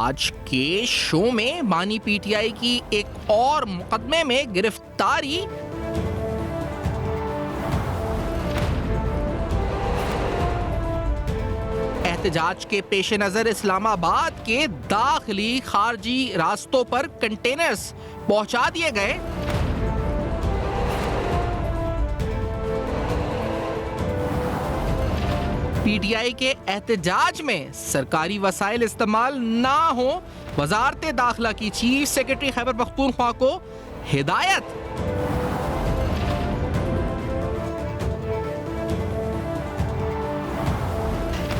आज के शो में बानी पीटीआई की एक और मुकदमे में गिरफ्तारी। एहतजाज के पेश नजर इस्लामाबाद के दाखिली खारजी रास्तों पर कंटेनर्स पहुंचा दिए गए। पीटीआई के एहतजाज में सरकारी वसाइल इस्तेमाल ना हो, वजारत दाखिला की चीफ सेक्रेटरी खैबर पख्तूनख्वा को हिदायत।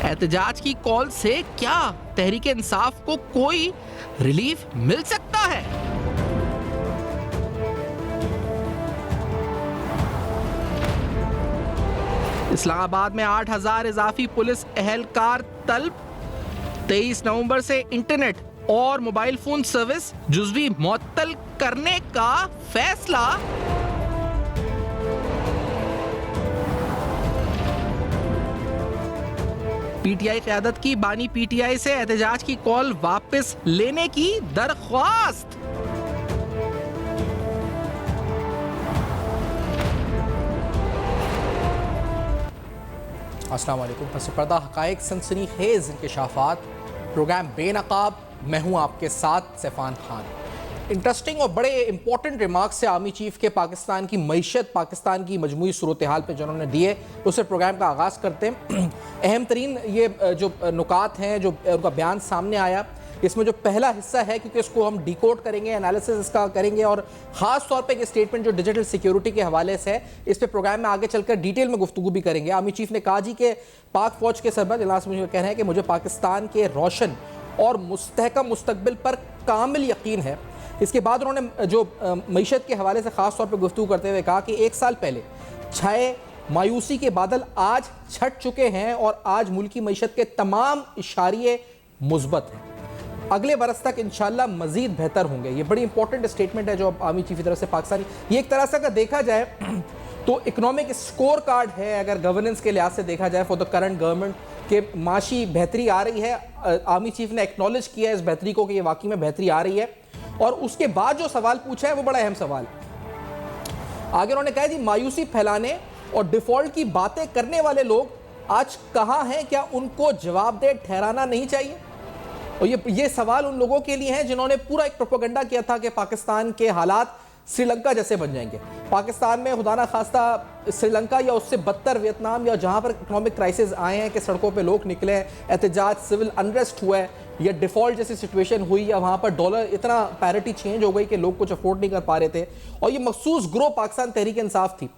एहतजाज की कॉल से क्या तहरीक इंसाफ को कोई रिलीफ मिल सकता है? इस्लामाबाद में 8,000 इजाफी पुलिस एहलकार तलब। 23 नवंबर से इंटरनेट और मोबाइल फोन सर्विस जुज़वी मुअत्तल करने का फैसला। पीटीआई क़यादत की बानी पीटीआई से एहतजाज की कॉल वापस लेने की दरख्वास्त। अस्सलाम वालेकुम। पस पर्दा हक़ाइक़ सनसनीखेज़ इंकशाफ़ात, प्रोग्राम बेनकाब। मैं हूँ आपके साथ सैफ़ान खान। इंटरेस्टिंग और बड़े इंपॉर्टेंट रिमार्क्स से आर्मी चीफ के पाकिस्तान की मईशत, पाकिस्तान की मजमूई सूरत हाल पर जिन्होंने दिए, उससे प्रोग्राम का आगाज़ करते हैं। अहम तरीन ये जो नुकात हैं, जो उनका बयान सामने आया, इसमें जो पहला हिस्सा है, क्योंकि इसको हम डिकोड करेंगे, एनालिसिस इसका करेंगे, और ख़ास तौर पे एक स्टेटमेंट जो डिजिटल सिक्योरिटी के हवाले से है, इस पे प्रोग्राम में आगे चलकर डिटेल में गुफ्तगू भी करेंगे। आर्मी चीफ ने कहा जी कि पाक फ़ौज के सरबराह इजलास में कह रहे हैं कि मुझे पाकिस्तान के रोशन और मुस्तहकम मुस्तकबिल पर कामिल यकीन है। इसके बाद उन्होंने जो मईशत के हवाले से ख़ास तौर पर गुफ्तगू करते हुए कहा कि 1 साल पहले छाए मायूसी के बादल आज छट चुके हैं और आज मुल्क की मईशत के तमाम इशारे मुस्बत हैं। अगले बरस तक इंशाल्लाह मजीद बेहतर होंगे। ये बड़ी इंपॉर्टेंट स्टेटमेंट है जो आर्मी चीफ की तरफ से पाकिस्तानी। ये एक तरह से अगर देखा जाए तो इकोनॉमिक स्कोर कार्ड है, अगर गवर्नेंस के लिहाज से देखा जाए फॉर द करंट गवर्नमेंट, के माशी बेहतरी आ रही है। आर्मी चीफ ने एक्नॉलेज किया है इस बेहतरी को कि ये वाकई में बेहतरी आ रही है। और उसके बाद जो सवाल पूछा है वो बड़ा अहम सवाल। आगे उन्होंने कहा जी मायूसी फैलाने और डिफॉल्ट की बातें करने वाले लोग आज कहाँ हैं, क्या उनको जवाबदेह ठहराना नहीं चाहिए? और ये सवाल उन लोगों के लिए हैं जिन्होंने पूरा एक प्रोपेगेंडा किया था कि पाकिस्तान के हालात श्रीलंका जैसे बन जाएंगे। पाकिस्तान में खुदा ना खास्ता श्रीलंका या उससे बदतर वियतनाम, या जहां पर इकोनॉमिक क्राइसिस आए हैं कि सड़कों पे लोग निकले हैं, एहतजाज, सिविल अनरेस्ट हुआ है, या डिफ़ॉल्ट जैसी सिचुएशन हुई, या वहाँ पर डॉलर इतना पैरिटी चेंज हो गई कि लोग कुछ अफोर्ड नहीं कर पा रहे थे, और ये मखसूस ग्रुप पाकिस्तान तहरीक इंसाफ थी।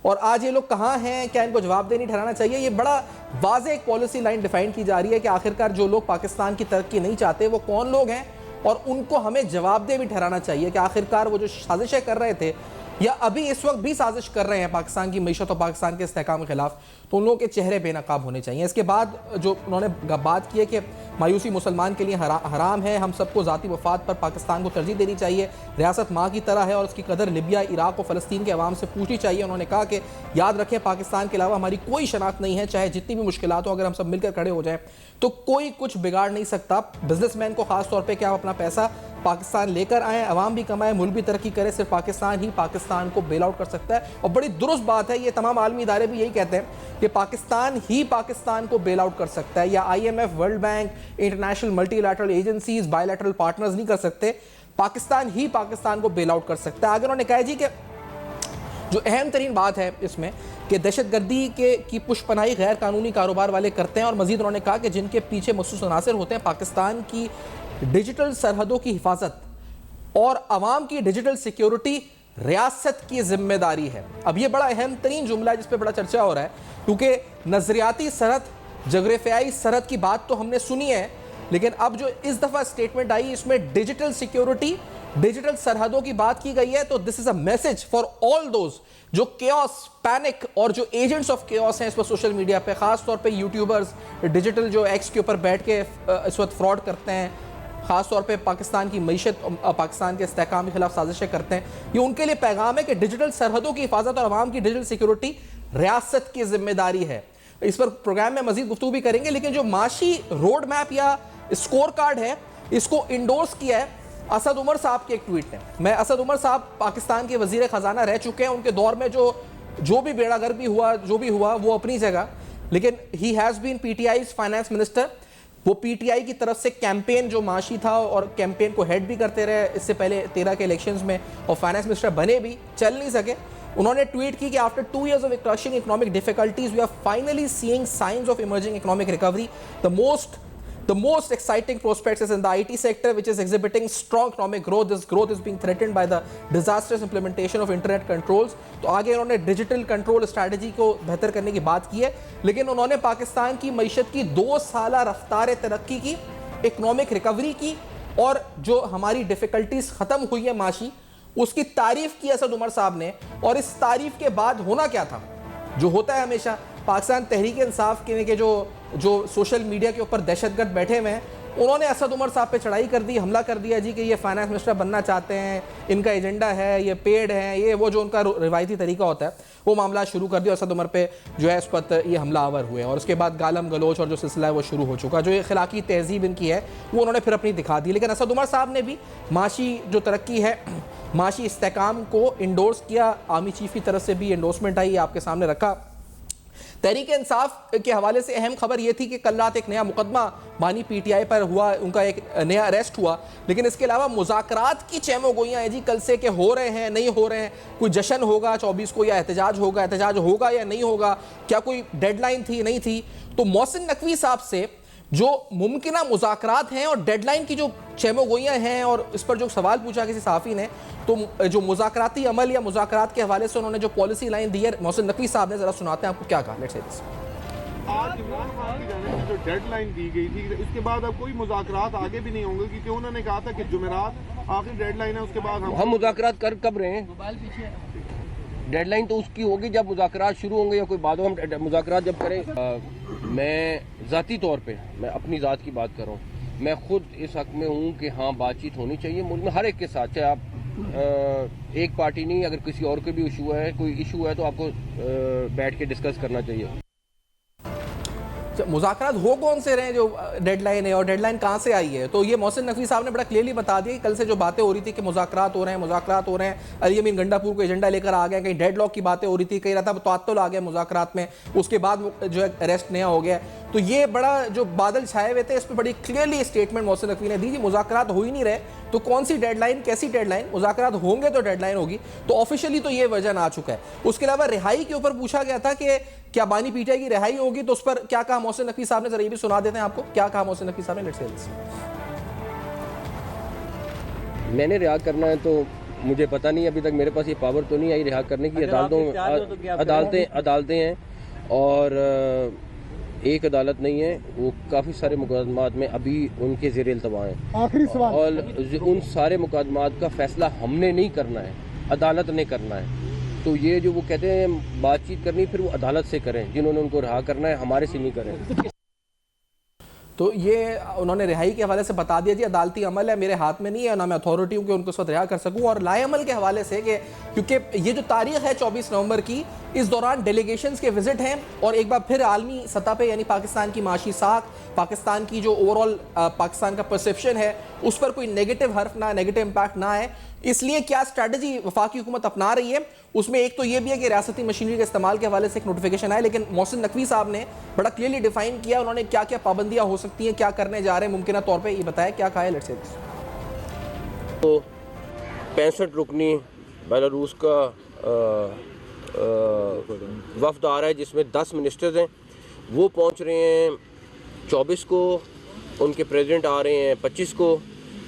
और आज ये लोग कहाँ हैं, क्या इनको जवाबदेह नहीं ठहराना चाहिए? ये बड़ा वाज़ेह एक पॉलिसी लाइन डिफाइन की जा रही है कि आखिरकार जो लोग पाकिस्तान की तरक्की नहीं चाहते वो कौन लोग हैं, और उनको हमें जवाबदेह भी ठहराना चाहिए कि आखिरकार वो जो साजिशें कर रहे थे या अभी इस वक्त भी साजिश कर रहे हैं पाकिस्तान की मईशत और पाकिस्तान के इस्तेहकाम के खिलाफ, तो उन लोगों के चेहरे बेनकाब होने चाहिए। इसके बाद जो उन्होंने बात की है कि मायूसी मुसलमान के लिए हराम है, हम सबको ज़ाती मफाद पर पाकिस्तान को तरजीह देनी चाहिए, रियासत माँ की तरह है और उसकी कदर लिबिया, इराक और फ़लस्तीन के अवाम से पूछनी चाहिए। उन्होंने कहा कि याद रखें पाकिस्तान के अलावा हमारी कोई शनाख्त नहीं है, चाहे जितनी भी मुश्किलात हो, अगर हम सब मिलकर खड़े हो जाएं तो कोई कुछ बिगाड़ नहीं सकता। बिजनेसमैन को खास तौर पे क्या अपना पैसा पाकिस्तान लेकर आए, अवाम भी कमाए, मुल्क भी तरक्की करे, सिर्फ पाकिस्तान ही पाकिस्तान को बेल आउट कर सकता है। और बड़ी दुरुस्त बात है, ये तमाम आलमी इदारे भी यही कहते हैं कि पाकिस्तान ही पाकिस्तान को बेल आउट कर सकता है, या IMF, world bank, international multilateral agencies, bilateral partners नहीं कर सकते, पाकिस्तान ही पाकिस्तान को बेल आउट कर सकता है। आगे उन्होंने कहा जी कि जो अहम तरीन बात है इसमें कि दहशतगर्दी की पुष्पनाही गैर कानूनी कारोबार वाले करते हैं, और मजीद उन्होंने कहा कि जिनके पीछे मखसूस अनासर होते हैं, पाकिस्तान की डिजिटल सरहदों की हिफाजत और अवाम की डिजिटल सिक्योरिटी रियासत की जिम्मेदारी है। अब ये बड़ा अहम तरीन जुमला है जिस पर बड़ा चर्चा हो रहा है, क्योंकि नजरियाती सरहद, जोग्राफियाई सरहद की बात तो हमने सुनी है, लेकिन अब जो इस दफ़ा स्टेटमेंट आई इसमें डिजिटल सिक्योरिटी, डिजिटल सरहदों की बात की गई है। तो this is a message for all those जो केओस, पैनिक और जो एजेंट्स ऑफ केओस हैं इस पर सोशल मीडिया पे, खास तौर पे यूट्यूबर्स, डिजिटल जो एक्स के ऊपर बैठ के इस वक्त फ्रॉड करते हैं, खास तौर पे पाकिस्तान की मईशत, पाकिस्तान के इस्तेहकाम के खिलाफ साजिशें करते हैं। ये उनके लिए पैगाम है कि डिजिटल सरहदों की हिफाजत और अवाम की डिजिटल सिक्योरिटी रियासत की जिम्मेदारी है। इस पर प्रोग्राम में मजीद गुफ्तगू भी करेंगे, लेकिन जो माशी रोड मैप या स्कोर कार्ड है इसको इंडोर्स किया है असद उमर साहब के एक ट्वीट ने। मैं असद उमर साहब पाकिस्तान के वजीर खजाना रह चुके हैं, उनके दौर में जो भी बेड़ागर भी हुआ, जो भी हुआ वो अपनी जगह, लेकिन he has been PTI's finance minister. वो पीटीआई की तरफ से कैंपेन जो माशी था और कैंपेन को हेड भी करते रहे इससे पहले 13 के इलेक्शंस में, और फाइनेंस मिनिस्टर बने भी, चल नहीं सके। उन्होंने ट्वीट की कि after 2 years of crushing economic difficulties, we are finally seeing signs of emerging economic recovery. The most exciting prospects is in the IT sector, which is exhibiting strong economic growth. This growth is being threatened by the disastrous implementation of internet controls. तो आगे उन्होंने digital control strategy को बेहतर करने की बात की है, लेकिन उन्होंने पाकिस्तान की मईशत की 2 साला रफ्तार तरक्की की, इकोनॉमिक रिकवरी की, और जो हमारी डिफिकल्टीज खत्म हुई है माशी, उसकी तारीफ की असद उमर साहब ने। और इस तारीफ के बाद होना क्या था, जो होता है हमेशा, पाकिस्तान तहरीक इंसाफ के जो सोशल मीडिया के ऊपर दहशतगर्द बैठे हुए हैं, उन्होंने असद उमर साहब पे चढ़ाई कर दी, हमला कर दिया जी कि ये फाइनेंस मिनिस्टर बनना चाहते हैं, इनका एजेंडा है, ये पेड है, ये वो जो उनका रिवायती तरीका होता है, वो मामला शुरू कर दिया। असद उमर पे जो है इस पर ये हमलावर हुए, और उसके बाद गालम गलोच और जो सिलसिला है वो शुरू हो चुका। जो ये अखलाकी तहजीब इनकी है वो उन्होंने फिर अपनी दिखा दी। लेकिन असद उमर साहब ने भी माशी जो तरक्की है, माशी इस्तेकाम को इंडोर्स किया। आर्मी चीफ की तरफ से भी इंडोर्समेंट आई, आपके सामने रखा। तहरीक इंसाफ के हवाले से अहम खबर यह थी कि कल रात एक नया मुकदमा बानी पीटीआई पर हुआ, उनका एक नया अरेस्ट हुआ। लेकिन इसके अलावा मुज़ाकरात की चैमो गोइयाँ हैं जी कल से, कि हो रहे हैं नहीं हो रहे हैं, कोई जश्न होगा 24 को, या एहतजाज होगा या नहीं होगा, क्या कोई डेडलाइन थी नहीं थी। तो मोहसिन नकवी साहब से जो मुमकिना मुज़ाकरात हैं और डेडलाइन की जो चैमो गोइयाँ हैं, और इस पर जो सवाल पूछा किसी सहाफ़ी ने, तो जो मुज़ाकराती अमल या मुज़ाकरात के हवाले से उन्होंने जो पॉलिसी लाइन दी है मोहसिन नकवी साहब ने, ज़रा सुनाते हैं आपको क्या कहा। Let's say this. आज इमरान खान की जानिब से जो डेडलाइन दी गई थी, इसके बाद अब कोई मुज़ाकरात आगे भी नहीं होंगे, क्योंकि उन्होंने कहा था कि जुमेरात आखिरी डेडलाइन है, उसके बाद हम मुज़ाकरात कर कब रहे हैं। डेडलाइन तो उसकी होगी जब मुज़ाकरात शुरू होंगे या कोई बाद हम मुज़ाकरात जब करें। मैं ज़ाती तौर पे, मैं अपनी ज़ात की बात कर रहा हूँ, मैं खुद इस हक़ में हूँ कि हाँ बातचीत होनी चाहिए मुल्क में हर एक के साथ, चाहे आप एक पार्टी नहीं, अगर किसी और के भी इशू है, कोई इशू है तो आपको बैठ के डिस्कस करना चाहिए। मुज़ाकरात हो कौन से रहे जो डेडलाइन है, और डेडलाइन कहाँ से आई है। तो ये मोहसिन नकवी साहब ने बड़ा क्लियरली बता दिया कि कल से जो बातें हो रही थी कि मुज़ाकरात हो रहे हैं, अली अमीन गंडापुर को एजेंडा लेकर आ गए, कहीं डेडलॉक की बातें हो रही थी, कहीं रहा था तात्तुल आ गया मुज़ाकरात में, उसके बाद जो है अरेस्ट नया हो गया। तो ये बड़ा जो बादल छाए हुए थे, इस पर बड़ी क्लियरली स्टेटमेंट मोहसिन नकवी ने दी। मुज़ाकरात हो ही नहीं रहे तो कौन सी डेडलाइन, कैसी डेडलाइन, मुज़ाकरात होंगे तो डेडलाइन होगी। तो ऑफिशियली तो ये वर्जन आ चुका है। उसके अलावा रिहाई के ऊपर पूछा गया था कि क्या बानी पीटीआई की रिहाई होगी, तो उस पर क्या कहा मोहसिन नकवी साहब ने, जरा ये भी सुना देते हैं आपको क्या कहा मोहसिन नकवी साहब ने। Let's say this. मैंने रिहा करना है तो मुझे पता नहीं, अभी तक मेरे पास ये पावर तो नहीं आई रिहा करने की। अदालतें हैं और एक अदालत नहीं है, वो काफ़ी सारे मुकदमात में अभी उनके ज़ेर इल्तवा हैं। आखिरी सवाल, और उन सारे मुकदमात का फैसला हमने नहीं करना है, अदालत ने करना है। तो ये जो वो कहते हैं बातचीत करनी, फिर वो अदालत से करें, जिन्होंने उनको रिहा करना है, हमारे से नहीं करें। तो ये उन्होंने रिहाई के हवाले से बता दिया जी, अदालती अमल है, मेरे हाथ में नहीं है, ना मैं अथॉरिटी हूँ कि उनको उस वक्त रिहा कर सकूँ। और लाए अमल के हवाले से कि क्योंकि ये जो तारीख है 24 नवंबर की, इस दौरान डेलीगेशंस के विजिट हैं, और एक बार फिर आलमी सतह पे यानी पाकिस्तान की माशी साख, पाकिस्तान की जो ओवरऑल पाकिस्तान का परसेप्शन है, उस पर कोई नेगेटिव हर्फ ना, नेगेटिव इम्पैक्ट ना है। इसलिए क्या स्ट्रैटेजी वफाकी हुकूमत अपना रही है, उसमें एक तो ये भी है कि रियासती मशीनरी के इस्तेमाल के हवाले से एक नोटिफिकेशन आए, लेकिन मोहसिन नकवी साहब ने बड़ा क्लियरली डिफाइन किया, उन्होंने क्या क्या पाबंदियां हो सकती हैं, क्या करने जा रहे हैं मुमकिन तौर पे, ये बताया क्या कहा है। Let's say this. तो 65 रुकनी बेलारूस का वफ्द आ रहा है, जिसमें 10 मिनिस्टर्स हैं, वो पहुंच रहे हैं 24 को, उनके प्रेसिडेंट आ रहे हैं 25 को,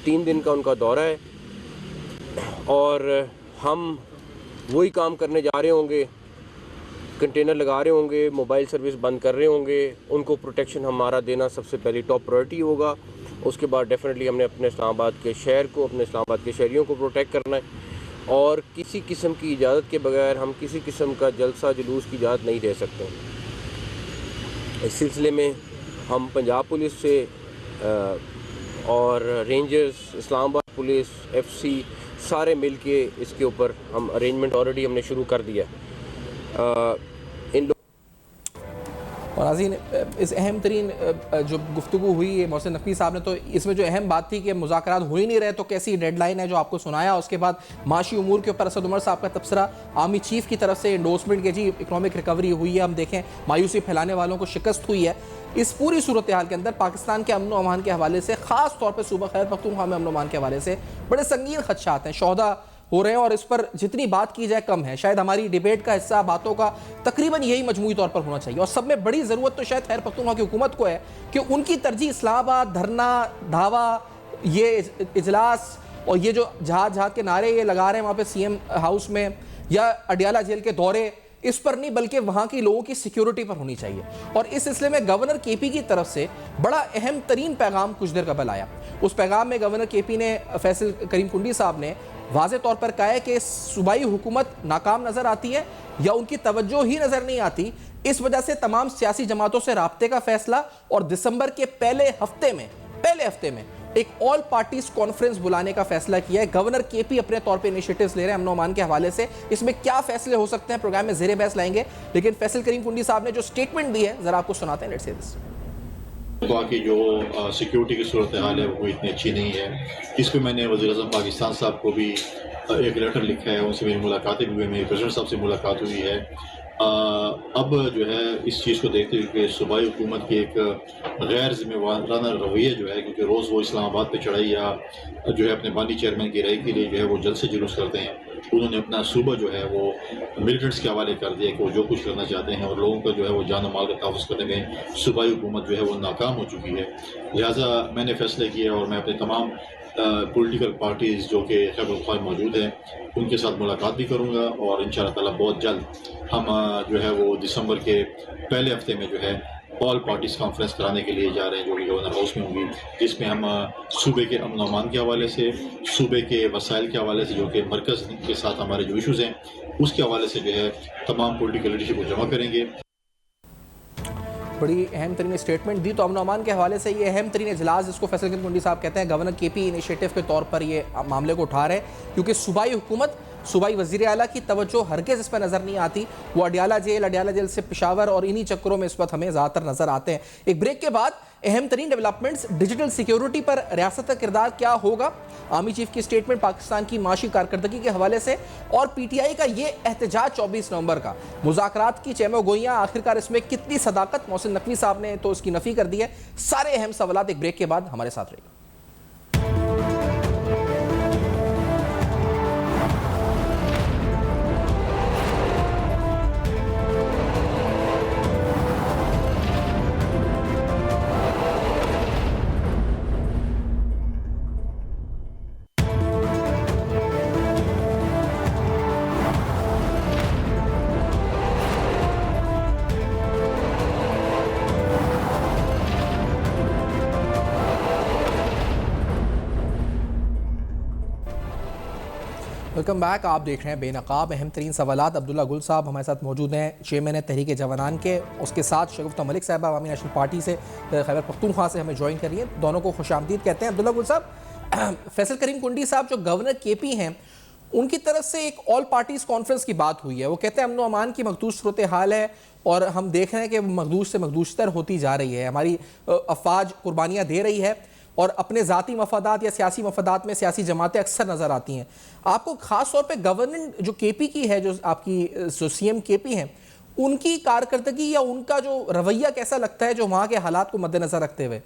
3 दिन का उनका दौरा है, और हम वही काम करने जा रहे होंगे, कंटेनर लगा रहे होंगे, मोबाइल सर्विस बंद कर रहे होंगे, उनको प्रोटेक्शन हमारा देना सबसे पहली टॉप प्रायोरिटी होगा। उसके बाद डेफिनेटली हमने अपने इस्लामाबाद के शहर को, अपने इस्लामाबाद के शहरियों को प्रोटेक्ट करना है, और किसी किस्म की इजाज़त के बगैर हम किसी किस्म का जलसा जुलूस की इजाज़त नहीं दे सकते। इस सिलसिले में हम पंजाब पुलिस से और रेंजर्स, इस्लामाबाद पुलिस, FC सारे मिल के इसके ऊपर हम अरेंजमेंट ऑलरेडी हमने शुरू कर दिया। इन और नाज़रीन, इस अहम तरीन जो गुफ्तगू हुई है मोहसिन नकवी साहब ने, तो इसमें जो अहम बात थी कि मुज़ाकरात हो ही नहीं रहे, तो कैसी डेडलाइन है जो आपको सुनाया। उसके बाद माशी उमूर के ऊपर असद उमर साहब का तबसरा, आर्मी चीफ की तरफ से एंडोर्समेंट के जी इकनॉमिक रिकवरी हुई है, हम देखें मायूसी फैलाने वालों को शिकस्त हुई है। इस पूरी सूरत हाल के अंदर पाकिस्तान के अमन व अमान के हवाले से, ख़ास तौर पर सूबा खैबर पख्तूनख्वा में अमन व अमान के हवाले से बड़े संगीन खदशात हैं, शोहदा हो रहे हैं, और इस पर जितनी बात की जाए कम है। शायद हमारी डिबेट का हिस्सा बातों का तकरीबन यही मजमूई तौर पर होना चाहिए, और सब में बड़ी ज़रूरत तो शायद खैबर पख्तूनख्वा की हुकूमत को है कि उनकी तरजीह इस्लामाबाद, धरना, धावा, ये इजलास और ये जो जहाज के नारे ये लगा रहे हैं वहाँ पे CM हाउस में या अडियाला जेल के दौरे, इस पर नहीं बल्कि वहाँ के लोगों की सिक्योरिटी पर होनी चाहिए। और इस सिलसिले में गवर्नर KP की तरफ से बड़ा अहम तरीन पैगाम कुछ देर कबल आया। उस पैगाम में गवर्नर KP ने, फैसल करीम कुंडी साहब ने वाज़े तौर पर कहा है कि सूबाई हुकूमत नाकाम नज़र आती है या उनकी तवज्जो ही नज़र नहीं आती। इस वजह से तमाम सियासी जमातों से राब्ते का फैसला और दिसंबर के पहले हफ्ते में एक ऑल पार्टीज कॉन्फ्रेंस बुलाने का फैसला किया है। गवर्नर KP अपने तौर पे इनिशिएटिव्स ले रहे हैं अमन अमान के हवाले से। इसमें क्या फैसले हो सकते हैं प्रोग्राम में ज़ेरे बहस लाएंगे, लेकिन फैसल करीम कुंडी साहब ने जो स्टेटमेंट दी है जरा आपको सुनाते हैं। Let's say this. बाकी जो सिक्योरिटी की सूरत हाल है वो इतनी अच्छी नहीं है। इस पर मैंने वज़ीर-ए-आज़म पाकिस्तान साहब को भी एक लेटर लिखा है, उनसे मेरी मुलाकातें भी हुई, मेरे प्रेसिडेंट साहब से मुलाकात हुई है। अब जो है इस चीज़ को देखते हुए कि सूबाई हुकूमत की एक गैर ज़िम्मेवाराना रवैया जो है, क्योंकि रोज़ वो इस्लामाबाद पे चढ़ाई या जो है अपने बानी चेयरमैन की राय के लिए जो है वो जल्द से जुलूस करते हैं। उन्होंने अपना सूबा जो है वो मिलिटेंट्स के हवाले कर दिया कि वो जो कुछ करना चाहते हैं, और लोगों का जो है वो जान माल का तहफ़्फ़ुज़ करने में सूबाई हुकूमत जो है वो नाकाम हो चुकी है। लिहाजा मैंने फ़ैसले किए और मैं अपने तमाम पॉलिटिकल पार्टीज़ जो कि खैबर पख्तूनख्वा में मौजूद हैं उनके साथ मुलाकात भी करूँगा, और इंशाअल्लाह ताला बहुत जल्द हम जो है वो दिसंबर के पहले हफ्ते में जो है ऑल पार्टीज़ कॉन्फ्रेंस कराने के लिए जा रहे हैं, जो कि गवर्नर हाउस में होगी, जिसमें हम सूबे के अमन अमान के हवाले से, सूबे के वसाइल के हवाले से, जो कि मरकज़ के साथ हमारे जो इशूज़ हैं उसके हवाले से जो है तमाम पॉलिटिकल लीडरशिप को जमा करेंगे। बड़ी अहम तरीन स्टेटमेंट दी। तो अमन अमान के हवाले से ये अहम तरीन इजलास, जिसको फैसल करीम कुंडी साहब कहते हैं, गवर्नर KP इनिशिएटिव के तौर पर ये मामले को उठा रहे हैं, क्योंकि सूबाई हुकूमत, सूबाई वज़ीर आला की तवज्जो हरगिज़ इस पर नज़र नहीं आती। वो अडियाला जेल से पेशावर और इन्हीं चक्करों में इस वक्त हमें ज़्यादातर नज़र आते हैं। एक ब्रेक के बाद अहम तरीन डेवलपमेंट्स, डिजिटल सिक्योरिटी पर रियासत का किरदार क्या होगा, आर्मी चीफ की स्टेटमेंट पाकिस्तान की माशी कारकर्दगी के हवाले से, और PTI का ये एहतजाज 24 नवंबर का, मुज़ाकरात की चेमोगोइयाँ, आखिरकार इसमें कितनी सदाकत, मोहसिन नकवी साहब ने तो इसकी नफ़ी कर दी है। सारे अहम सवालात एक ब्रेक के बाद हमारे साथ रहेंगे। Welcome back. आप देख रहे हैं बेनकाब अहम तरीन सवालात। अब्दुल्ला गुल साहब हमारे साथ मौजूद हैं, चेयरमैन तहरीक जवानान के। उसके साथ शगुफ्ता मलिक साहबा अवामी नेशनल पार्टी से, खैबर पख्तूनख्वा से हमें ज्वाइन कर रही हैं। दोनों को खुशामदीद कहते हैं। अब्दुल्ला गुल साहब, फैसल करीम कुंडी साहब जो गवर्नर KP हैं, उनकी तरफ से एक ऑल पार्टीज़ कॉन्फ्रेंस की बात हुई है। वो कहते हैं अमन अमान की मखदूश सूरत हाल है और हम देख रहे हैं कि मखदूश से मखदूशतर होती जा रही है। हमारी अफवाज कुर्बानियाँ दे रही है और अपने ज़ाती मफादात या सियासी मफादात में सियासी जमातें अक्सर नज़र आती हैं। आपको ख़ास तौर पे गवर्नमेंट जो KP की है, जो आपकी जो CM KP हैं, उनकी कारकर्दगी या उनका जो रवैया कैसा लगता है, जो वहाँ के हालात को मद्देनज़र रखते हुए?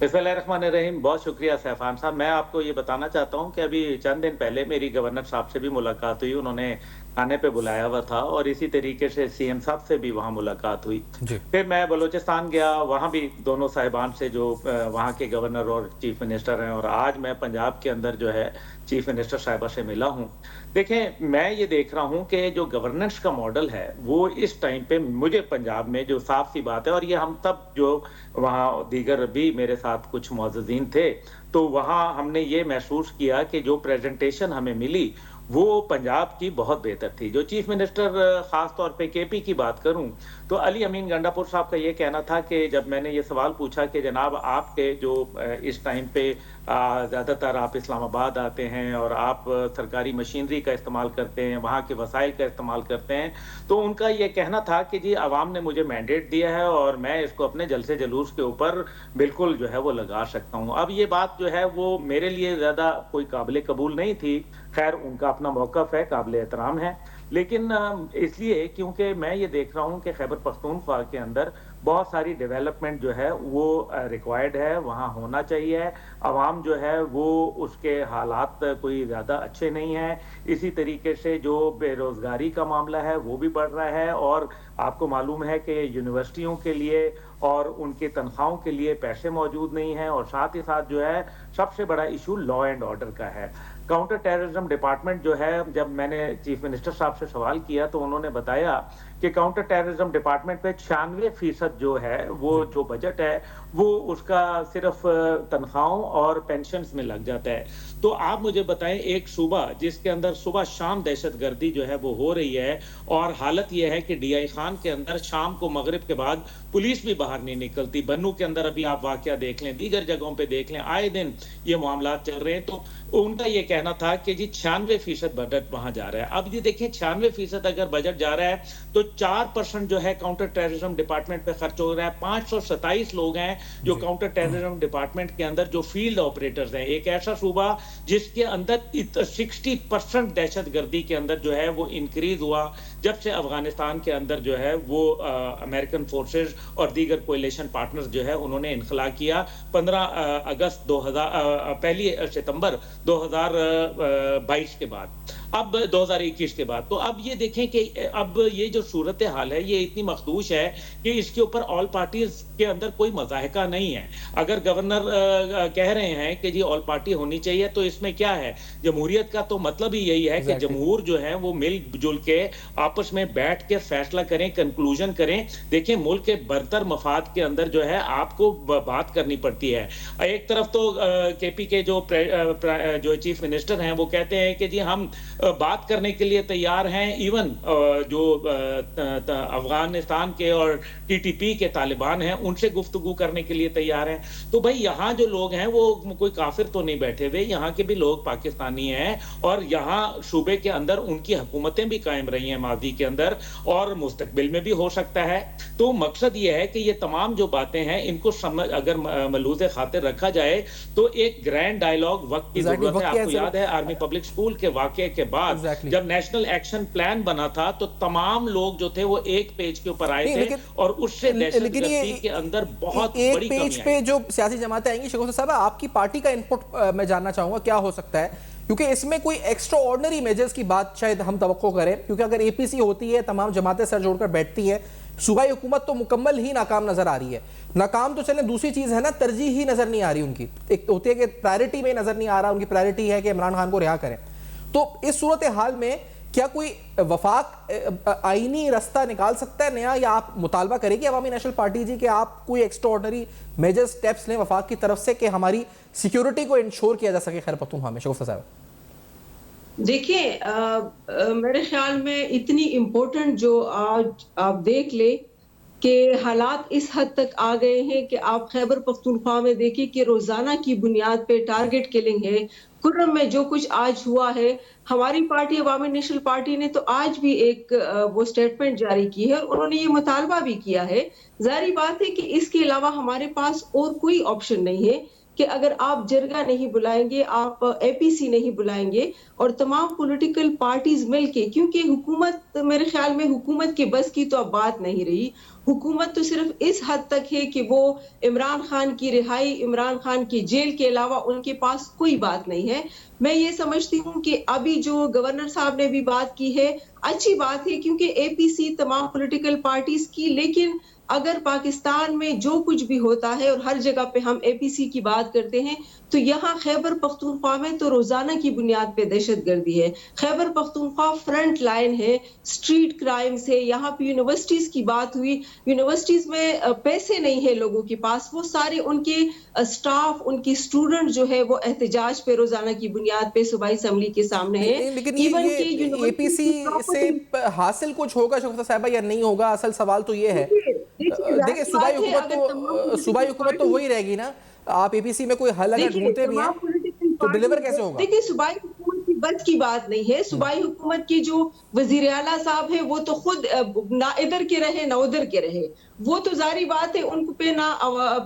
बिस्मिल्लाहिर्रहमानिर्रहीम। बहुत शुक्रिया सैफान साहब। मैं आपको ये बताना चाहता हूँ कि अभी चंद दिन पहले मेरी गवर्नर साहब से भी मुलाकात हुई। उन्होंने खाने पे बुलाया हुआ था और इसी तरीके से CM साहब से भी वहाँ मुलाकात हुई। फिर मैं बलूचिस्तान गया, वहाँ भी दोनों साहिबान से जो वहाँ के गवर्नर और चीफ मिनिस्टर हैं, और आज मैं पंजाब के अंदर जो है चीफ मिनिस्टर साहिबा से मिला हूँ। देखें, मैं ये देख रहा हूँ कि जो गवर्नेंस का मॉडल है वो इस टाइम पे मुझे पंजाब में जो साफ सी बात है, और ये हम तब जो वहाँ दीगर भी मेरे साथ कुछ मौजूदीन थे, तो वहाँ हमने ये महसूस किया कि जो प्रेजेंटेशन हमें मिली वो पंजाब की बहुत बेहतर थी। जो चीफ मिनिस्टर खास तौर पे केपी की बात करूं तो अली अमीन गंडापुर साहब का ये कहना था कि जब मैंने ये सवाल पूछा कि जनाब आपके जो इस टाइम पे ज़्यादातर आप इस्लामाबाद आते हैं और आप सरकारी मशीनरी का इस्तेमाल करते हैं, वहाँ के वसाइल का इस्तेमाल करते हैं, तो उनका ये कहना था कि जी आवाम ने मुझे मैंडेट दिया है और मैं इसको अपने जलसे जुलूस के ऊपर बिल्कुल जो है वो लगा सकता हूँ। अब ये बात जो है वो मेरे लिए ज़्यादा कोई काबिल कबूल नहीं थी। खैर उनका अपना मौक़िफ़ है, काबिल एहतराम है, लेकिन इसलिए क्योंकि मैं ये देख रहा हूँ कि खैबर पख्तूनख्वा के अंदर बहुत सारी डेवलपमेंट जो है वो रिक्वायर्ड है, वहाँ होना चाहिए। आवाम जो है वो उसके हालात कोई ज़्यादा अच्छे नहीं हैं। इसी तरीके से जो बेरोज़गारी का मामला है वो भी बढ़ रहा है और आपको मालूम है कि यूनिवर्सिटियों के लिए और उनके तनख्वाहों के लिए पैसे मौजूद नहीं हैं और साथ ही साथ जो है सबसे बड़ा इशू लॉ एंड ऑर्डर का है। काउंटर टेररिज्म डिपार्टमेंट जो है, जब मैंने चीफ मिनिस्टर साहब से सवाल किया तो उन्होंने बताया कि काउंटर टेररिज्म डिपार्टमेंट पे 96% जो है वो जो बजट है वो उसका सिर्फ तनख्वाहों और पेंशन्स में लग जाता है। तो आप मुझे बताएं, एक सूबा जिसके अंदर सुबह शाम दहशतगर्दी जो है वो हो रही है और हालत ये है कि डीआई खान के अंदर शाम को मगरिब के बाद पुलिस भी बाहर नहीं निकलती। बन्नू के अंदर अभी आप वाकया देख लें, दीगर जगहों पे देख लें, आए दिन ये मामला चल रहे हैं। तो उनका ये कहना था कि जी 96% बजट वहां जा रहा है। अब ये देखें 96% अगर बजट जा रहा है तो 4% जो है काउंटर टेररिज्म डिपार्टमेंट पे खर्च हो रहा है। 527 लोग हैं जो काउंटर टेररिज्म डिपार्टमेंट के अंदर जो फील्ड ऑपरेटर्स हैं। एक ऐसा सूबा जिसके अंदर 60% दहशतगर्दी के अंदर जो है वो इंक्रीज हुआ जब से अफगानिस्तान के अंदर जो है वो अमेरिकन फोर्सेस और दीगर कोएलिशन पार्टनर्स जो है उन्होंने इनखला किया 1 सितंबर 2022 के बाद, अब 2021 के बाद। तो अब ये देखें कि अब ये जो सूरत हाल है ये इतनी मखदूश है कि इसके ऊपर ऑल पार्टीज के अंदर कोई मज़ाहिका नहीं है। अगर गवर्नर कह रहे हैं कि जी ऑल पार्टी होनी चाहिए तो इसमें क्या है? जमहूरियत का तो मतलब ही यही है कि जमहूर जो है वो मिलजुल के आपस में बैठ के फैसला करें, कंक्लूजन करें। देखें मुल्क के बरतर मफाद के अंदर जो है आपको बात करनी पड़ती है। एक तरफ तो केपी के जो चीफ मिनिस्टर हैं वो कहते हैं कि जी हम बात करने के लिए तैयार हैं, इवन जो अफगानिस्तान के और टीटीपी के तालिबान हैं उनसे गुफ्तगू करने के लिए तैयार हैं। तो भाई यहाँ जो लोग हैं वो कोई काफिर तो नहीं बैठे हुए, यहाँ के भी लोग पाकिस्तानी हैं और यहाँ सूबे के अंदर उनकी हुकूमतें भी कायम रही हैं माजी के अंदर और मुस्तकबिल में भी हो सकता है। तो मकसद ये है कि ये तमाम जो बातें हैं इनको समझ अगर मलूज़े खातिर रखा जाए तो एक ग्रैंड डायलॉग वक्त की जरूरत है। आपको याद है आर्मी पब्लिक स्कूल के वाकये के बाद जब नेशनल एक्शन प्लान बना था तो तमाम लोग जो थे वो एक पेज के ऊपर आए थे और उससे दहशतगर्दी के अंदर बहुत बड़ी पेज पे जो सियासी जमातें आएंगी, शेख साहब आपकी पार्टी का इनपुट मैं जानना चाहूंगा क्या हो सकता है, क्योंकि इसमें कोई एक्स्ट्रा ऑर्डिनरी मेजर्स की बात शायद हम तवक्को करें, क्योंकि अगर एपीसी होती है, तमाम जमातें सर जोड़कर बैठती है, सूबाई हुकूमत तो मुकम्मल ही नाकाम नजर आ रही है। नाकाम तो चले, दूसरी चीज है ना तरजीह ही नजर नहीं आ रही उनकी। एक होती है कि प्रायोरिटी में नजर नहीं आ रहा, उनकी प्रायोरिटी है कि इमरान खान को रिहा करें। तो इस सूरत हाल में क्या कोई वफाक आईनी रास्ता निकाल सकता है नया, या आप मुतालबा करेगी अवामी नेशनल पार्टी जी कि आप कोई एक्स्ट्रा ऑर्डिनरी मेजर स्टेप्स लें वफाक की तरफ से कि हमारी सिक्योरिटी को इंश्योर किया जा सके खैबर पख्तूनख्वा में? शगुफ्ता साहब देखिए, मेरे ख्याल में इतनी इम्पोर्टेंट जो आज आप देख ले कि हालात इस हद तक आ गए हैं कि आप खैबर पख्तूनख्वा में देखिए कि रोजाना की बुनियाद पे टारगेट किलिंग है। कुर्रम में जो कुछ आज हुआ है, हमारी पार्टी अवामी नेशनल पार्टी ने तो आज भी एक वो स्टेटमेंट जारी की है और उन्होंने ये मुतालबा भी किया है। जाहिर बात है कि इसके अलावा हमारे पास और कोई ऑप्शन नहीं है कि अगर आप जरगा नहीं बुलाएंगे, आप एपीसी नहीं बुलाएंगे और तमाम पॉलिटिकल पार्टीज मिलके, क्योंकि हुकूमत मेरे ख्याल में हुकूमत के बस की तो अब बात नहीं रही। हुकूमत तो सिर्फ इस हद तक है कि वो इमरान खान की रिहाई, इमरान खान की जेल के अलावा उनके पास कोई बात नहीं है। मैं ये समझती हूँ कि अभी जो गवर्नर साहब ने भी बात की है अच्छी बात है, क्योंकि एपीसी तमाम पॉलिटिकल पार्टीज की, लेकिन अगर पाकिस्तान में जो कुछ भी होता है और हर जगह पे हम APC की बात करते हैं, तो यहाँ खैबर पख्तूनख्वा में तो रोजाना की बुनियाद पे दहशतगर्दी है। खैबर पख्तूनख्वा फ्रंट लाइन है स्ट्रीट क्राइम्स है। यहाँ पे यूनिवर्सिटीज की बात हुई, यूनिवर्सिटीज में पैसे नहीं है लोगों के पास, वो सारे उनके स्टाफ, उनकी स्टूडेंट जो है वो एहतजाज पे रोजाना की बुनियाद पे सूबाई असेंबली के सामने है। लेकिन ये APC से हासिल कुछ होगा शगुफ्ता साहिबा या नहीं होगा? असल सवाल तो ये है, देखिए सूबाई हुकूमत तो वही रहेगी ना। आप APC में कोई हल अगर ढूंढते भी हैं तो डिलीवर कैसे होगा? देखिए सूबाई हुकूमत की बस की बात नहीं है। सूबाई हुकूमत की जो वजीर आला साहब है वो तो खुद ना इधर के रहे ना उधर के रहे। वो तो जारी बात है उन पे ना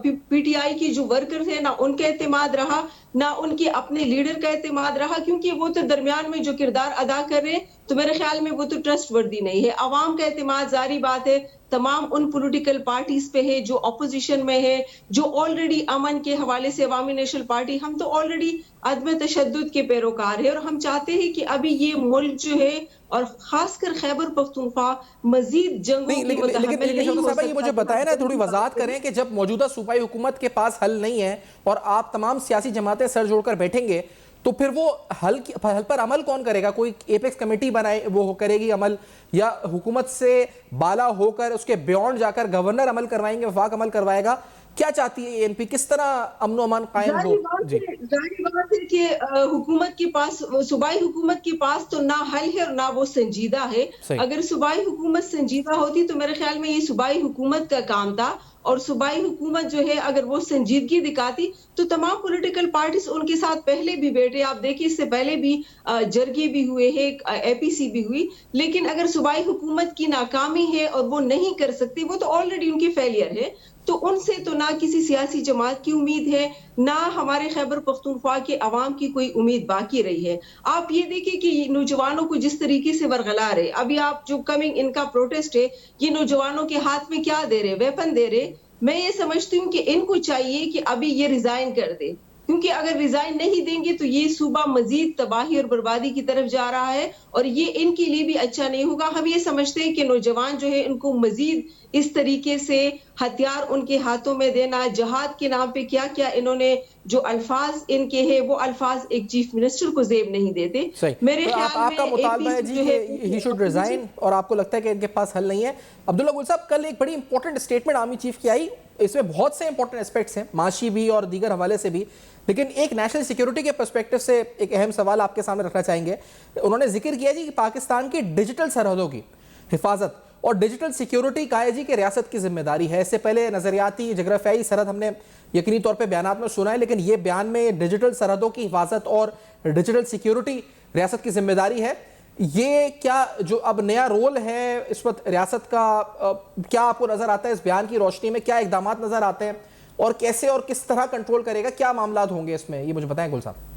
PTI की जो वर्कर्स है ना उनका एतमाद रहा, ना उनके अपने लीडर का एतमाद रहा, क्योंकि वो तो दरमियान में जो किरदार अदा कर रहे हैं, तो मेरे ख्याल में वो तो ट्रस्ट वर्दी नहीं है। अवाम का एतमाद जारी बात है तमाम उन पॉलिटिकल पार्टीज पे है जो अपोजिशन में है, जो ऑलरेडी अमन के हवाले से अवामी नेशनल पार्टी, हम तो ऑलरेडी अदम तशद्दुद के पैरोकार है और हम चाहते हैं कि अभी ये मुल्क जो है और खासकर खैबर पख्तूनख्वा मजीद जंगों की मुतहम्मिल नहीं हो सकता। ये मुझे बताएं ना, थोड़ी वजाहत करें कि जब मौजूदा सूबाई हुकूमत के पास हल नहीं है और आप तमाम सियासी जमातें सर जोड़कर बैठेंगे, तो फिर वो हल पर अमल कौन करेगा? कोई एपेक्स कमेटी बनाए वो करेगी अमल, या हुकूमत से बाला होकर उसके बियॉन्ड जाकर गवर्नर अमल करवाएंगे, वफाक अमल करवाएगा? क्या चाहती है ANP? किस तरह अमन अमान कायम हो? जाहिर बात है कि हुकूमत के पास, सूबाई हुकूमत के पास तो ना हल है और ना वो संजीदा है। अगर सूबाई हुकूमत संजीदा होती तो मेरे ख्याल में ये सूबाई हुकूमत का काम था, और सूबाई हुकूमत जो है अगर वो संजीदगी दिखाती तो तमाम पॉलिटिकल पार्टीज उनके साथ पहले भी बैठे। आप देखिए इससे पहले भी जरगे भी हुए हैं, APC भी हुई। लेकिन अगर सूबाई हुकूमत की नाकामी है और वो नहीं कर सकती, वो तो ऑलरेडी उनकी फेलियर है, तो उनसे तो ना किसी सियासी जमात की उम्मीद है, ना हमारे खैबर पख्तूनख्वा के अवाम की कोई उम्मीद बाकी रही है। आप ये देखिए कि नौजवानों को जिस तरीके से वरगला रहे, अभी आप जो कमिंग इनका प्रोटेस्ट है, ये नौजवानों के हाथ में क्या दे रहे? वेपन दे रहे। मैं ये समझती हूँ कि इनको चाहिए कि अभी ये रिजाइन कर दे, क्योंकि अगर रिजाइन नहीं देंगे तो ये सूबा मजीद तबाही और बर्बादी की तरफ जा रहा है और ये इनके लिए भी अच्छा नहीं होगा। हम ये समझते हैं कि नौजवान जो है उनको मजीद इस तरीके से हथियार उनके हाथों में देना, जहाद के नाम पे क्या क्या इन्होंने जो अल्फाज इनके हैं वो अल्फाज एक चीफ मिनिस्टर को जेब नहीं देते। मेरे तो ख्याल आपका मुतालबा है जी कि ही शुड रिजाइन, और आपको लगता है कि इनके पास हल नहीं है। अब्दुल्ला गुल साहब, कल एक बड़ी इंपॉर्टेंट स्टेटमेंट आर्मी चीफ की आई, इसमें बहुत से इंपॉर्टेंट एस्पेक्ट्स हैं, माशी भी और दीगर हवाले से भी, लेकिन एक नेशनल सिक्योरिटी के पर्सपेक्टिव से एक अहम सवाल आपके सामने रखना चाहेंगे। उन्होंने जिक्र किया जी कि पाकिस्तान की डिजिटल सरहदों की हिफाजत और डिजिटल सिक्योरिटी का जी की रियासत की जिम्मेदारी है। इससे पहले नजरियाती जगराफियाई सरहद हमने यकीनी तौर पे बयानात में सुना है, लेकिन ये बयान में डिजिटल सरहदों की हिफाजत और डिजिटल सिक्योरिटी रियासत की जिम्मेदारी है। ये क्या जो अब नया रोल है इस वक्त रियासत का, क्या आपको नजर आता है इस बयान की रोशनी में? क्या इकदाम नजर आते हैं और कैसे और किस तरह कंट्रोल करेगा? क्या मामला होंगे इसमें, ये मुझे बताएं गुल साहब।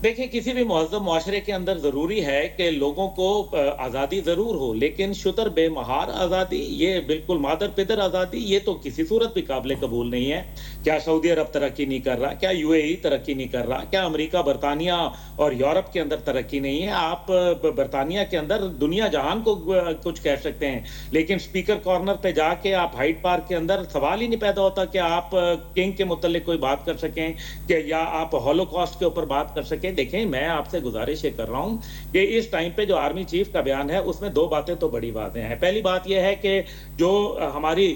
देखिए, किसी भी महज़्ज़ब मुआशरे के अंदर ज़रूरी है कि लोगों को आज़ादी ज़रूर हो, लेकिन शुतर बेमहार आज़ादी, ये बिल्कुल मादर पिदर आज़ादी, ये तो किसी सूरत भी काबिल कबूल नहीं है। क्या सऊदी अरब तरक्की नहीं कर रहा? क्या UAE तरक्की नहीं कर रहा? क्या अमेरिका, बरतानिया और यूरोप के अंदर तरक्की नहीं है? आप बरतानिया के अंदर दुनिया जहान को कुछ कह सकते हैं, लेकिन स्पीकर कॉर्नर पे जाके आप हाइड पार्क के अंदर सवाल ही नहीं पैदा होता कि आप किंग के मुतल्लिक कोई बात कर सकें कि या आप हॉलोकॉस्ट के ऊपर बात कर सकें। देखें, मैं आपसे गुजारिश ये कर रहा हूं कि इस टाइम पे जो आर्मी चीफ का बयान है उसमें दो बातें तो बड़ी बातें हैं। पहली बात यह है कि जो हमारी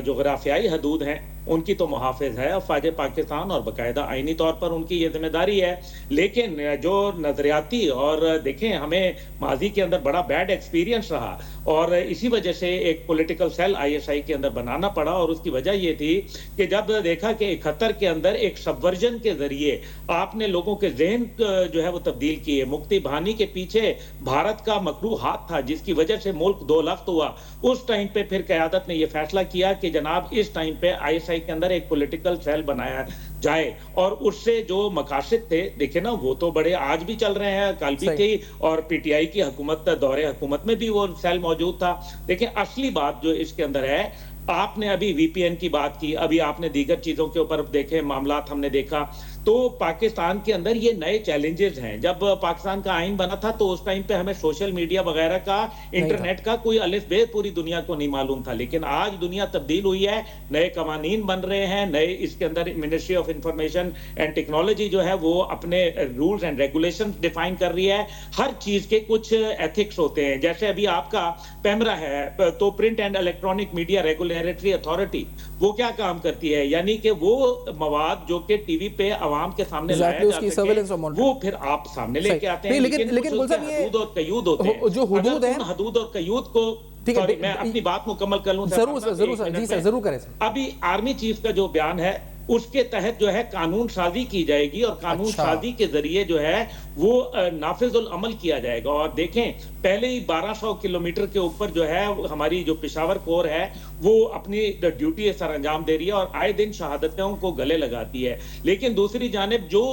जोग्राफियाई हदूद हैं उनकी तो मुहाफिज है अफवाज पाकिस्तान और बाकायदा आईनी तौर पर उनकी ये जिम्मेदारी है, लेकिन जो नजरियाती और देखें हमें माजी के अंदर बड़ा बैड एक्सपीरियंस रहा और इसी वजह से एक पॉलिटिकल सेल ISI के अंदर बनाना पड़ा, और उसकी वजह ये थी कि जब देखा कि 71 के अंदर एक सबवर्जन के जरिए आपने लोगों के जहन जो है वो तब्दील किए, मुक्ति बहानी के पीछे भारत का मकरू हाथ था जिसकी वजह से मुल्क 2 लख्त हुआ। उस टाइम पे फिर क़यादत ने यह फैसला किया कि जनाब इस टाइम पे ISI के अंदर एक पॉलिटिकल सेल बनाया जाए, और उससे जो मकासद थे देखे ना वो तो बड़े आज भी चल रहे हैं, कल भी थी और PTI की हुकूमत दौरे हुकूमत में भी वो सेल मौजूद था। देखिए, असली बात जो इसके अंदर है, आपने अभी VPN की बात की, अभी आपने दीगर चीजों के ऊपर देखे मामलात हमने देखा। तो पाकिस्तान के अंदर ये नए चैलेंजेस हैं। जब पाकिस्तान का आइन बना था तो उस टाइम पे हमें सोशल मीडिया वगैरह का, इंटरनेट का कोई अलिफ बे पूरी दुनिया को नहीं मालूम था, लेकिन आज दुनिया तब्दील हुई है, नए कवानीन बन रहे हैं, नए इसके अंदर ministry of information and technology जो है वो अपने रूल्स एंड रेगुलेशन डिफाइन कर रही है। हर चीज के कुछ एथिक्स होते हैं। जैसे अभी आपका पैमरा है तो print and electronic media regulatory authority, वो क्या काम करती है, यानी कि वो मवाद जो कि टीवी पे आवाम के सामने लाया जा सके वो फिर आप सामने लेके आते हैं। लेकिन हदूद और कयूद होते हैं। जो हदूद है, हदूद और कयूद को, सॉरी मैं अपनी बात मुकम्मल कर लूं। जरूर करें। अभी आर्मी चीफ का जो बयान है उसके तहत जो है कानून साजी की जाएगी और कानून साजी के जरिए जो है वो नाफिजुल अमल किया जाएगा। और देखें पहले ही 1200 किलोमीटर के ऊपर जो है हमारी जो पेशावर कोर है वो अपनी ड्यूटी सर अंजाम दे रही है और आए दिन शहादतों को गले लगाती है। लेकिन दूसरी जानिब जो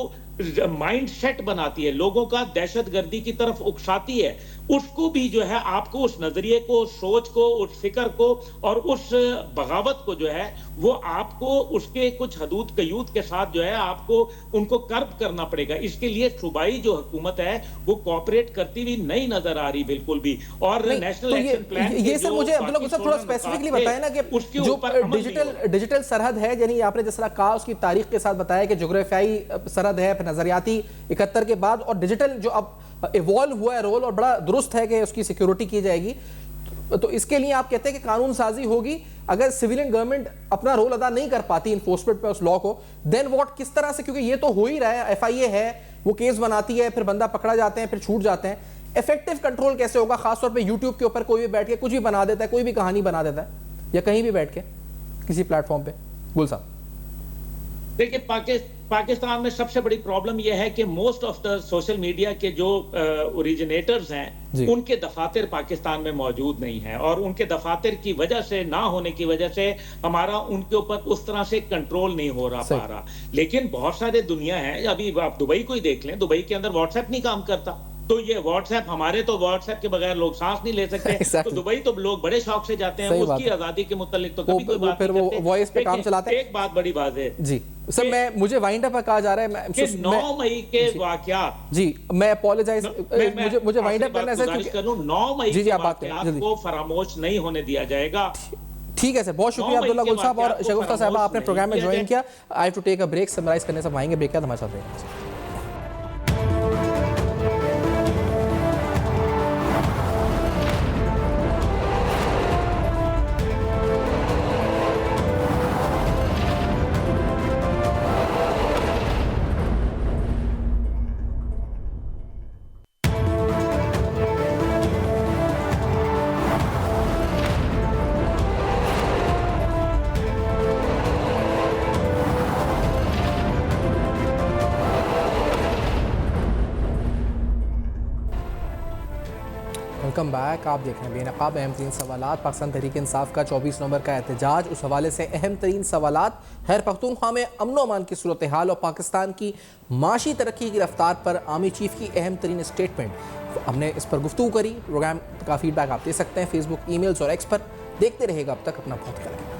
माइंड सेट बनाती है, लोगों का दहशतगर्दी की तरफ उकसाती है, उसको भी जो है आपको उस नजरिए को, सोच को, उस फिक्र को और उस बगावत को जो है वो आपको उसके कुछ हदूद कयूद के साथ जो है आपको उनको कर्ब करना पड़ेगा। इसके लिए सूबाई जो हुकूमत है वो कोऑपरेट करती हुई नहीं नजर आ रही बिल्कुल भी। और नेशनल एक्शन प्लान ये सब मुझे अब्दुल्ला साहब थोड़ा स्पेसिफिकली बताएं ना कि उसके जो ऊपर डिजिटल सरहद है, यानी आपने जिस तरह कहा उसकी तारीख के साथ बताया कि जोग्राफियाई सरहद है, नजरियाती 71 के बाद, और डिजिटल जो अब इवॉल्व हुआ है रोल और बड़ा दुरुस्त है कि उसकी सिक्योरिटी की जाएगी। तो इसके लिए आप कहते हैं कि कानून साजी होगी। अगर सिविलियन गवर्नमेंट अपना रोल अदा नहीं कर पाती इन्फोर्समेंट पे उस लॉ को, देन व्हाट, किस तरह से, क्योंकि ये तो हो ही रहा है, FIA है, वो केस बनाती है, फिर बंदा पकड़ा जाते हैं, फिर छूट जाते हैं, इफेक्टिव कंट्रोल कैसे होगा? खासतौर पे यूट्यूब के ऊपर कोई भी बैठ के कुछ भी बना देता है, कोई भी कहानी बना देता है, या कहीं भी बैठ के किसी प्लेटफॉर्म पे। गुल साहब देखिए, पाकिस्तान में सबसे बड़ी प्रॉब्लम यह है कि most of the social media के जो ओरिजिनेटर्स हैं उनके दफातर पाकिस्तान में मौजूद नहीं है, और उनके दफातर की वजह से, ना होने की वजह से हमारा उनके ऊपर उस तरह से कंट्रोल नहीं हो पा रहा। लेकिन बहुत सारे दुनिया है, अभी आप दुबई को ही देख लें, दुबई के अंदर व्हाट्सएप नहीं काम करता, तो ये व्हाट्सएप, हमारे तो व्हाट्सएप के बगैर लोग सांस नहीं ले सकते। तो दुबई तो लोग बड़े शौक से जाते हैं, उसकी आजादी के मुतालिक तो कभी कोई बात फिर वो वॉइस पे काम चलाते हैं। एक बात बड़ी बात है जी सर, मुझे वाइंड अप कहा जा रहा है कि 9 मई के वाकयात, जी मैं अपोलोजाइज, मुझे वाइंड अप करना है सर, 9 मई के वाकयात को फरामोश नहीं होने दिया जाएगा। ठीक है सर, बहुत शुक्रिया अब्दुल्ला गुल साहब और शगुफ्ता साहबा, आपने प्रोग्राम में ज्वाइन किया। I have to take a break, summarize करने से आएंगे ब्रेक के बाद हमारे साथ रहेंगे। Welcome back. आप देख रहे हैं बेनकाब अहम तरीन सवालात। पाकिस्तान तहरीक इंसाफ का 24 नवंबर का एहतजाज, उस हवाले से अहम तरीन सवालात, खैर पख्तूनख्वा में अमन अमान की सूरत हाल और पाकिस्तान की माशी तरक्की की रफ्तार पर आर्मी चीफ की अहम तरीन स्टेटमेंट। हमने इस पर गुफ्तगू करी। प्रोग्राम का फीडबैक आप दे सकते हैं फेसबुक, ईमेल्स और एक्स पर। देखते रहेगा, अब तक अपना बहुत ख्याल रखें।